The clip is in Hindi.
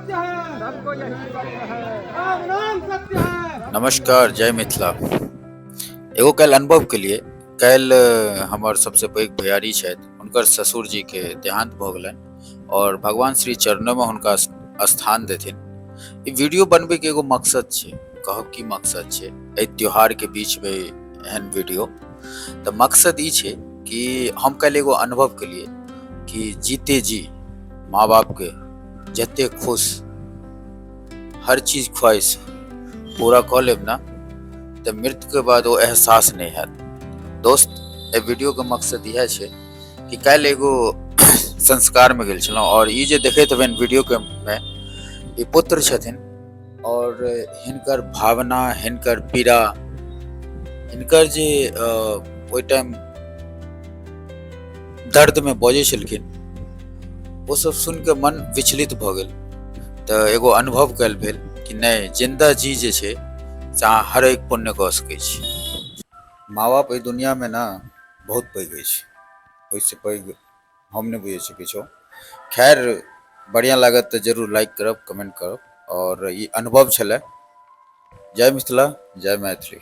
सत्य है, सबको यही सत्य है, राम नाम सत्य है। नमस्कार, जय मिथिला। एगो कल अनुभव के लिए कल हमार सबसे पैघ भैयारी छथि, हुनकर ससुर जी के देहांत भऽ गेलनि और भगवान श्री चरणों में हुनका स्थान देथिन। ई वीडियो बनबे के एगो मकसद छै, कहब की मकसद छै एहि त्योहार के बीच में एहन वीडियो। तो मकसद ई छै कि हम कल एगो अनुभव के लिए कि जीते जी माँ बाप के जते खुश हर चीज ख्वाहिश पूरा कऽ लेब ना, तो मृत्यु के बाद वो एहसास नहीं है। दोस्त, ए वीडियो के मकसद यह है कि कल एगो संस्कार में गेल छलहुँ और ई जे देखैत हेबनि वीडियो के में ई पुत्र छथिन और हिनकर भावना, हिनकर पीड़ा, हिनकर जे ओइ टाइम दर्द में बजै छलखिन, वो सब सुन के मन विचलित भऽ गेल। तो एगो अनुभव कल भेल कि नहीं, जिंदा जी जे छै से अहाँ हर एक पुण्य कऽ सकै छी। माँ बाप एहि दुनिया में ना बहुत पैघ अछि, ओहिसे पैघ हम नहीं बुझै छी किछो। खैर, बढ़िया लागत तो जरूर लाइक करब, कमेंट करब और ई अनुभव छलै। जय मिथिला, जय मैथिली।